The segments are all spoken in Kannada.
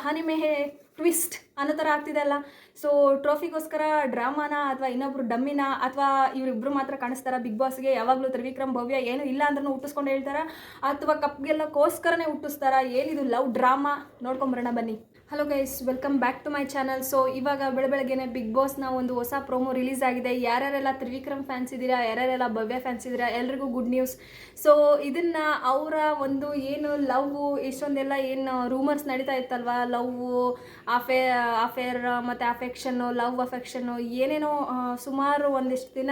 ಕಹಾನಿ ಮೇ ಹೇ ಟ್ವಿಸ್ಟ್ ಅನ್ನೋ ಥರ ಆಗ್ತಿದೆ ಅಲ್ಲ. ಸೊ ಟ್ರೋಫಿಗೋಸ್ಕರ ಡ್ರಾಮಾನ ಅಥವಾ ಇನ್ನೊಬ್ರು ಡಮ್ಮಿನ ಅಥವಾ ಇವರಿಬ್ಬರು ಮಾತ್ರ ಕಾಣಿಸ್ತಾರ ಬಿಗ್ ಬಾಸ್ಗೆ? ಯಾವಾಗಲೂ ತ್ರಿವಿಕ್ರಮ್ ಭವ್ಯ ಏನು ಇಲ್ಲ ಅಂದ್ರೂ ಹುಟ್ಟಿಸ್ಕೊಂಡು ಹೇಳ್ತಾರ ಅಥವಾ ಕಪ್ಗೆಲ್ಲಕ್ಕೋಸ್ಕರನೇ ಹುಟ್ಟಿಸ್ತಾರ? ಏನಿದು ಲವ್ ಡ್ರಾಮಾ? ನೋಡ್ಕೊಂಬರೋಣ ಬನ್ನಿ. Hello guys, welcome back to my channel. So ಇವಾಗ ಬೆಳಗ್ಗೆನೆ ಬಿಗ್ ಬಾಸ್ನ ಒಂದು ಹೊಸ ಪ್ರೋಮೋ ರಿಲೀಸ್ ಆಗಿದೆ. ಯಾರ್ಯಾರೆಲ್ಲ ತ್ರಿವಿಕ್ರಮ್ ಫ್ಯಾನ್ಸ್ ಇದ್ದೀರಾ, ಯಾರ್ಯಾರೆಲ್ಲ ಭವ್ಯ ಫ್ಯಾನ್ಸ್ ಇದ್ದೀರಾ, ಎಲ್ರಿಗೂ ಗುಡ್ ನ್ಯೂಸ್. ಸೊ ಇದನ್ನು ಅವರ ಒಂದು ಏನು ಲವ್ ಇಷ್ಟೊಂದೆಲ್ಲ ಏನು ರೂಮರ್ಸ್ ನಡೀತಾ ಇತ್ತಲ್ವ, ಲವ್ ಅಫೇರ್ ಮತ್ತು ಅಫೆಕ್ಷನ್ನು, ಲವ್ ಅಫೆಕ್ಷನ್ನು ಏನೇನೋ ಸುಮಾರು ಒಂದಿಷ್ಟು ದಿನ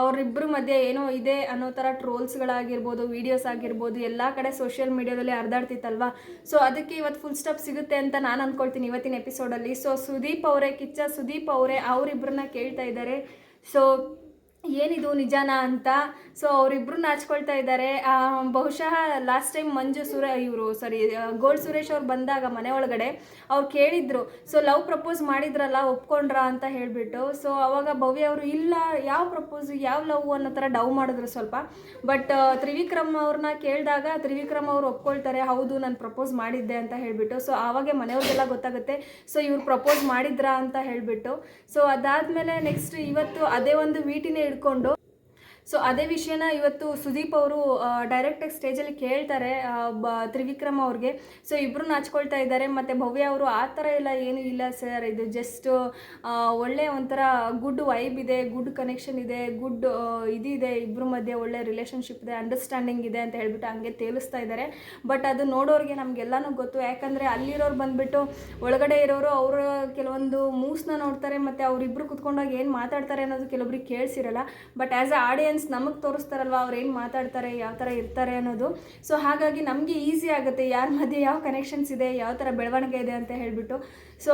ಅವರಿಬ್ಬರ ಮಧ್ಯೆ ಏನೋ ಇದೆ ಅನ್ನೋ ಥರ ಟ್ರೋಲ್ಸ್ಗಳಾಗಿರ್ಬೋದು, ವೀಡಿಯೋಸ್ ಆಗಿರ್ಬೋದು, ಎಲ್ಲ ಕಡೆ ಸೋಷಿಯಲ್ ಮೀಡಿಯಾದಲ್ಲಿ ಹರಿದಾಡ್ತಿತ್ತಲ್ವ. ಸೊ ಅದಕ್ಕೆ ಇವತ್ತು ಫುಲ್ ಸ್ಟಾಪ್ ಸಿಗುತ್ತೆ ಅಂತ ನಾನು ಅಂದ್ಕೊಳ್ತೀನಿ ಇವತ್ತಿನ ಎಪಿಸೋಡಲ್ಲಿ. ಸೊ ಸುದೀಪ್ ಅವರೇ, ಕಿಚ್ಚ ಸುದೀಪ್ ಅವರೇ ಅವರಿಬ್ಬರನ್ನ ಕೇಳ್ತಾ ಇದ್ದಾರೆ. ಸೊ ಏನಿದು ನಿಜಾನ ಅಂತ. ಸೊ ಅವರಿಬ್ಬರು ನಾಚ್ಕೊಳ್ತಾ ಇದ್ದಾರೆ. ಬಹುಶಃ ಲಾಸ್ಟ್ ಟೈಮ್ ಗೋಲ್ಡ್ ಸುರೇಶ್ ಅವ್ರು ಬಂದಾಗ ಮನೆ ಒಳಗಡೆ ಅವ್ರು ಕೇಳಿದ್ರು, ಸೊ ಲವ್ ಪ್ರಪೋಸ್ ಮಾಡಿದ್ರಲ್ಲ, ಒಪ್ಕೊಂಡ್ರ ಅಂತ ಹೇಳಿಬಿಟ್ಟು. ಸೊ ಅವಾಗ ಭವ್ಯ ಅವರು ಇಲ್ಲ, ಯಾವ ಪ್ರಪೋಸ್, ಯಾವ ಲವ್ ಅನ್ನೋ ಥರ ಡವ್ ಮಾಡಿದ್ರು ಸ್ವಲ್ಪ. ಬಟ್ ತ್ರಿವಿಕ್ರಮ್ ಅವ್ರನ್ನ ಕೇಳಿದಾಗ ತ್ರಿವಿಕ್ರಮ್ ಅವ್ರು ಒಪ್ಕೊಳ್ತಾರೆ, ಹೌದು ನಾನು ಪ್ರಪೋಸ್ ಮಾಡಿದ್ದೆ ಅಂತ ಹೇಳಿಬಿಟ್ಟು. ಸೊ ಆವಾಗೆ ಮನೆಯವ್ರಿಗೆಲ್ಲ ಗೊತ್ತಾಗುತ್ತೆ, ಸೊ ಇವ್ರು ಪ್ರಪೋಸ್ ಮಾಡಿದ್ರಾ ಅಂತ ಹೇಳಿಬಿಟ್ಟು. ಸೊ ಅದಾದಮೇಲೆ ನೆಕ್ಸ್ಟ್ ಇವತ್ತು ಅದೇ ಒಂದು ವೀಟಿನೇ ಇಟ್ಕೊಂಡು ಸೊ ಅದೇ ವಿಷಯನ ಇವತ್ತು ಸುದೀಪ್ ಅವರು ಡೈರೆಕ್ಟಾಗಿ ಸ್ಟೇಜಲ್ಲಿ ಕೇಳ್ತಾರೆ ತ್ರಿವಿಕ್ರಮ್ ಅವ್ರಿಗೆ. ಸೊ ಇಬ್ಬರು ನಾಚ್ಕೊಳ್ತಾ ಇದ್ದಾರೆ. ಮತ್ತು ಭವ್ಯ ಅವರು ಆ ಥರ ಎಲ್ಲ ಏನೂ ಇಲ್ಲ ಸರ್, ಇದು ಜಸ್ಟ್ ಒಳ್ಳೆ ಒಂಥರ ಗುಡ್ ವೈಬ್ ಇದೆ, ಗುಡ್ ಕನೆಕ್ಷನ್ ಇದೆ, ಗುಡ್ ಇದಿದೆ, ಇಬ್ಬರ ಮಧ್ಯೆ ಒಳ್ಳೆ ರಿಲೇಷನ್ಶಿಪ್ ಇದೆ, ಅಂಡರ್ಸ್ಟ್ಯಾಂಡಿಂಗ್ ಇದೆ ಅಂತ ಹೇಳ್ಬಿಟ್ಟು ಹಂಗೆ ತೇಲಿಸ್ತಾ ಇದ್ದಾರೆ. ಬಟ್ ಅದು ನೋಡೋರಿಗೆ ನಮಗೆಲ್ಲನೂ ಗೊತ್ತು, ಯಾಕಂದರೆ ಅಲ್ಲಿರೋರು ಬಂದುಬಿಟ್ಟು ಒಳಗಡೆ ಇರೋರು ಅವರ ಕೆಲವೊಂದು ಮೂವ್ಸ್ನ ನೋಡ್ತಾರೆ, ಮತ್ತು ಅವರಿಬ್ಬರು ಕುತ್ಕೊಂಡಾಗ ಏನು ಮಾತಾಡ್ತಾರೆ ಅನ್ನೋದು ಕೆಲವೊಬ್ರಿಗೆ ಕೇಳಿಸಿರಲ್ಲ. ಬಟ್ ಆ್ಯಸ್ ಅ ಆಡಿಯನ್ಸ್ ನಮಗೆ ತೋರಿಸ್ತಾರಲ್ವ ಅವ್ರು ಏನು ಮಾತಾಡ್ತಾರೆ, ಯಾವ ಥರ ಇರ್ತಾರೆ ಅನ್ನೋದು. ಸೊ ಹಾಗಾಗಿ ನಮಗೆ ಈಸಿ ಆಗುತ್ತೆ ಯಾರ ಮಧ್ಯೆ ಯಾವ ಕನೆಕ್ಷನ್ಸ್ ಇದೆ, ಯಾವ ಥರ ಬೆಳವಣಿಗೆ ಇದೆ ಅಂತ ಹೇಳಿಬಿಟ್ಟು. ಸೊ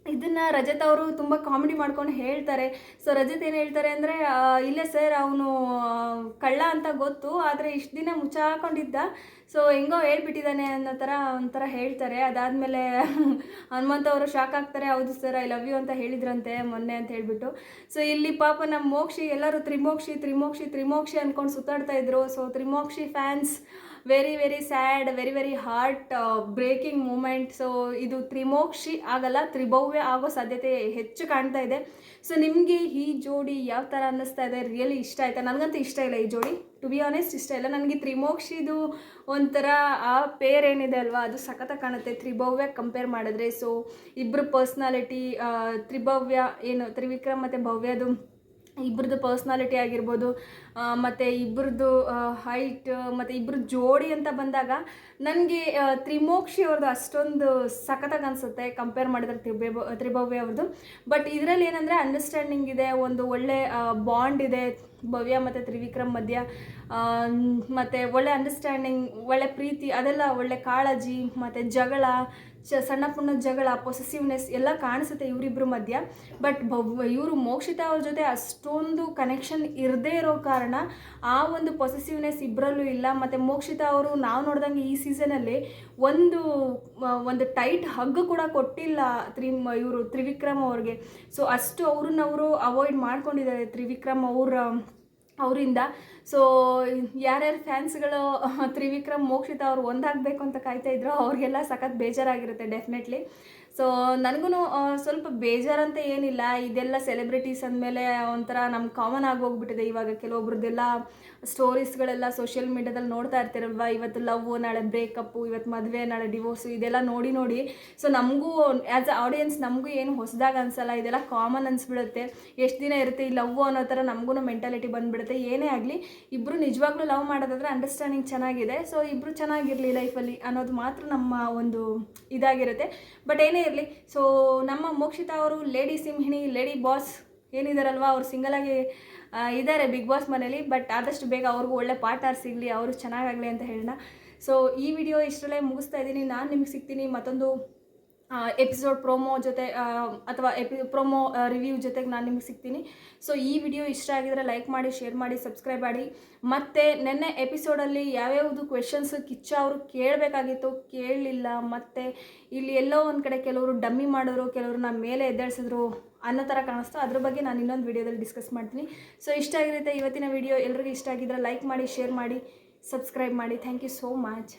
ಇದನ್ನು ರಜತ್ ಅವರು ತುಂಬ ಕಾಮಿಡಿ ಮಾಡ್ಕೊಂಡು ಹೇಳ್ತಾರೆ. ಸೊ ರಜತ್ ಏನು ಹೇಳ್ತಾರೆ ಅಂದರೆ, ಇಲ್ಲ ಸರ್ ಅವನು ಕಳ್ಳ ಅಂತ ಗೊತ್ತು, ಆದರೆ ಇಷ್ಟು ದಿನ ಮುಚ್ಚಾಕೊಂಡಿದ್ದ, ಸೊ ಹೆಂಗೋ ಹೇಳ್ಬಿಟ್ಟಿದ್ದಾನೆ ಅನ್ನೋ ಥರ ಒಂಥರ ಹೇಳ್ತಾರೆ. ಅದಾದಮೇಲೆ ಹನುಮಂತ ಅವರು ಶಾಕ್ ಆಗ್ತಾರೆ, ಹೌದು ಸರ್ ಐ ಲವ್ ಯು ಅಂತ ಹೇಳಿದ್ರಂತೆ ಮೊನ್ನೆ ಅಂತ ಹೇಳಿಬಿಟ್ಟು. ಸೊ ಇಲ್ಲಿ ಪಾಪ ನಮ್ಮ ಮೋಕ್ಷಿ ಎಲ್ಲರೂ ತ್ರಿಮೋಕ್ಷಿ ತ್ರಿಮೋಕ್ಷಿ ತ್ರಿಮೋಕ್ಷಿ ಅಂದ್ಕೊಂಡು ಸುತ್ತಾಡ್ತಾ ಇದ್ರು. ಸೊ ತ್ರಿಮೋಕ್ಷಿ fans very very sad, very very heart breaking moment. So ಇದು ತ್ರಿಮೋಕ್ಷಿ ಆಗಲ್ಲ, ತ್ರಿಭವ್ಯ ಆಗೋ ಸಾಧ್ಯತೆ ಹೆಚ್ಚು ಕಾಣ್ತಾ ಇದೆ. ಸೊ ನಿಮಗೆ ಈ ಜೋಡಿ ಯಾವ ಥರ ಅನ್ನಿಸ್ತಾ ಇದೆ? ರಿಯಲಿ ಇಷ್ಟ ಆಯಿತಾ? ನನಗಂತೂ ಇಷ್ಟ ಇಲ್ಲ ಈ ಜೋಡಿ, ಟು ಬಿ ಆನೆಸ್ಟ್ ಇಷ್ಟ ಇಲ್ಲ ನನಗೆ. ತ್ರಿಮೋಕ್ಷಿದು ಒಂಥರ ಆ ಪೇರ್ ಏನಿದೆ ಅಲ್ವಾ, ಅದು ಸಖತ್ತಾಗಿ ಕಾಣುತ್ತೆ ತ್ರಿಭವ್ಯ ಕಂಪೇರ್ ಮಾಡಿದ್ರೆ. ಸೊ ಇಬ್ಬರು ಪರ್ಸ್ನಾಲಿಟಿ, ತ್ರಿವಿಕ್ರಮ್ ಮತ್ತು ಭವ್ಯದು ಇಬ್ಬರದ್ದು ಪರ್ಸ್ನಾಲಿಟಿ ಆಗಿರ್ಬೋದು, ಮತ್ತು ಇಬ್ಬರದ್ದು ಹೈಟ್, ಮತ್ತು ಇಬ್ಬರು ಜೋಡಿ ಅಂತ ಬಂದಾಗ ನನಗೆ ತ್ರಿಮೋಕ್ಷಿ ಅವ್ರದ್ದು ಅಷ್ಟೊಂದು ಸಖತ್ತಾಗಿ ಅನಿಸುತ್ತೆ ಕಂಪೇರ್ ಮಾಡಿದ್ರೆ ತ್ರಿಭವ್ಯ ಅವ್ರದ್ದು. ಬಟ್ ಇದರಲ್ಲಿ ಏನಂದರೆ ಅಂಡರ್ಸ್ಟ್ಯಾಂಡಿಂಗ್ ಇದೆ, ಒಂದು ಒಳ್ಳೆ ಬಾಂಡ್ ಇದೆ ಭವ್ಯ ಮತ್ತು ತ್ರಿವಿಕ್ರಮ್ ಮಧ್ಯ, ಮತ್ತು ಒಳ್ಳೆ ಅಂಡರ್ಸ್ಟ್ಯಾಂಡಿಂಗ್, ಒಳ್ಳೆ ಪ್ರೀತಿ, ಅದೆಲ್ಲ ಒಳ್ಳೆ ಕಾಳಜಿ, ಮತ್ತು ಜಗಳ, ಸಣ್ಣ ಪುಣ್ಣ ಜಗಳ, ಪೊಸೆಸಿವ್ನೆಸ್ ಎಲ್ಲ ಕಾಣಿಸುತ್ತೆ ಇವರಿಬ್ಬರ ಮಧ್ಯ. ಬಟ್ ಇವರು ಮೋಕ್ಷಿತಾ ಅವ್ರ ಜೊತೆ ಅಷ್ಟೊಂದು ಕನೆಕ್ಷನ್ ಇರದೇ ಇರೋ ಕಾರಣ ಆ ಒಂದು ಪೊಸೆಸಿವ್ನೆಸ್ ಇಬ್ಬರಲ್ಲೂ ಇಲ್ಲ. ಮತ್ತು ಮೋಕ್ಷಿತಾ ಅವರು ನಾವು ನೋಡ್ದಂಗೆ ಈ ಸೀಸನಲ್ಲಿ ಒಂದು ಟೈಟ್ ಹಗ್ ಕೂಡ ಕೊಟ್ಟಿಲ್ಲ ತ್ರಿವಿಕ್ರಮ್ ಅವ್ರಿಗೆ. ಸೊ ಅಷ್ಟು ಅವ್ರನ್ನವರು ಅವಾಯ್ಡ್ ಮಾಡ್ಕೊಂಡಿದ್ದಾರೆ ತ್ರಿವಿಕ್ರಮ್ ಅವರಿಂದ. ಸೊ ಯಾರ್ಯಾರು ಫ್ಯಾನ್ಸ್ಗಳು ತ್ರಿವಿಕ್ರಮ್ ಮೋಕ್ಷಿತಾ ಅವರು ಒಂದಾಗಬೇಕು ಅಂತ ಕಾಯ್ತಾಯಿದ್ರು ಅವ್ರಿಗೆಲ್ಲ ಸಖತ್ ಬೇಜಾರಾಗಿರುತ್ತೆ ಡೆಫಿನೆಟ್ಲಿ. ಸೊ ನನಗೂ ಸ್ವಲ್ಪ ಬೇಜಾರಂತ ಏನಿಲ್ಲ, ಇದೆಲ್ಲ ಸೆಲೆಬ್ರಿಟೀಸ್ ಅಂದಮೇಲೆ ಒಂಥರ ನಮ್ಗೆ ಕಾಮನ್ ಆಗೋಗ್ಬಿಟ್ಟಿದೆ ಇವಾಗ. ಕೆಲವೊಬ್ರದ್ದೆಲ್ಲ ಸ್ಟೋರೀಸ್ಗಳೆಲ್ಲ ಸೋಷಿಯಲ್ ಮೀಡ್ಯಾದಲ್ಲಿ ನೋಡ್ತಾ ಇರ್ತೀರಲ್ವ, ಇವತ್ತು ಲವ್, ನಾಳೆ ಬ್ರೇಕಪ್ಪು, ಇವತ್ತು ಮದುವೆ, ನಾಳೆ ಡಿವೋರ್ಸು, ಇದೆಲ್ಲ ನೋಡಿ ಸೊ ನಮಗೂ ಆ್ಯಸ್ ಅ ಆಡಿಯನ್ಸ್ ನಮಗೂ ಏನು ಹೊಸದಾಗಿ ಅನಿಸಲ್ಲ, ಇದೆಲ್ಲ ಕಾಮನ್ ಅನಿಸ್ಬಿಡುತ್ತೆ. ಎಷ್ಟು ದಿನ ಇರುತ್ತೆ ಈ ಲವ್ ಅನ್ನೋ ಥರ ನಮಗೂ ಮೆಂಟಾಲಿಟಿ ಬಂದುಬಿಡುತ್ತೆ. ಏನೇ ಆಗಲಿ ಇಬ್ಬರು ನಿಜವಾಗ್ಲೂ ಲವ್ ಮಾಡೋದಾದರೆ ಅಂಡರ್ಸ್ಟ್ಯಾಂಡಿಂಗ್ ಚೆನ್ನಾಗಿದೆ. ಸೊ ಇಬ್ಬರು ಚೆನ್ನಾಗಿರಲಿ ಲೈಫಲ್ಲಿ ಅನ್ನೋದು ಮಾತ್ರ ನಮ್ಮ ಒಂದು ಇದಾಗಿರುತ್ತೆ. ಬಟ್ ಏನೇ ಇರಲಿ, ಸೊ ನಮ್ಮ ಮೋಕ್ಷಿತಾ ಅವರು ಲೇಡಿ ಸಿಂಹಿಣಿ, ಲೇಡಿ ಬಾಸ್ ಏನಿದಾರಲ್ವ, ಅವ್ರು ಸಿಂಗಲಾಗಿ ಇದ್ದಾರೆ ಬಿಗ್ ಬಾಸ್ ಮನೇಲಿ. ಬಟ್ ಆದಷ್ಟು ಬೇಗ ಅವ್ರಿಗೂ ಒಳ್ಳೆ ಪಾರ್ಟ್ನರ್ ಸಿಗಲಿ, ಅವರು ಚೆನ್ನಾಗಾಗಲಿ ಅಂತ ಹೇಳೋಣ. ಸೊ ಈ ವಿಡಿಯೋ ಇಷ್ಟರಲ್ಲೇ ಮುಗಿಸ್ತಾ ಇದ್ದೀನಿ. ನಾನು ನಿಮಗೆ ಸಿಗ್ತೀನಿ ಮತ್ತೊಂದು ಎಪಿಸೋಡ್ ಪ್ರೋಮೋ ಜೊತೆ ಅಥವಾ ಪ್ರೋಮೋ ರಿವ್ಯೂ ಜೊತೆಗೆ ನಾನು ನಿಮಗೆ ಸಿಗ್ತೀನಿ. ಸೊ ಈ ವಿಡಿಯೋ ಇಷ್ಟ ಆಗಿದ್ರೆ ಲೈಕ್ ಮಾಡಿ, ಶೇರ್ ಮಾಡಿ, ಸಬ್ಸ್ಕ್ರೈಬ್ ಮಾಡಿ. ಮತ್ತು ನೆನ್ನೆ ಎಪಿಸೋಡಲ್ಲಿ ಯಾವ್ಯಾವುದು ಕ್ವೆಶನ್ಸ್ ಕಿಚ್ಚ ಅವರು ಕೇಳಬೇಕಾಗಿತ್ತು ಕೇಳಲಿಲ್ಲ, ಮತ್ತು ಇಲ್ಲಿ ಎಲ್ಲೋ ಒಂದು ಕಡೆ ಕೆಲವರು ಡಮ್ಮಿ ಮಾಡೋರು, ಕೆಲವರು ನಮ್ಮ ಮೇಲೆ ಎದ್ದೇಳಿಸಿದ್ರು ಅನ್ನೋ ಥರ ಕಾಣಿಸ್ತು. ಅದ್ರ ಬಗ್ಗೆ ನಾನು ಇನ್ನೊಂದು ವಿಡಿಯೋದಲ್ಲಿ ಡಿಸ್ಕಸ್ ಮಾಡ್ತೀನಿ. ಸೊ ಇಷ್ಟ ಆಗಿರುತ್ತೆ ಇವತ್ತಿನ ವಿಡಿಯೋ. ಎಲ್ರಿಗೂ ಇಷ್ಟ ಆಗಿದ್ರೆ ಲೈಕ್ ಮಾಡಿ, ಶೇರ್ ಮಾಡಿ, ಸಬ್ಸ್ಕ್ರೈಬ್ ಮಾಡಿ. Thank you so much.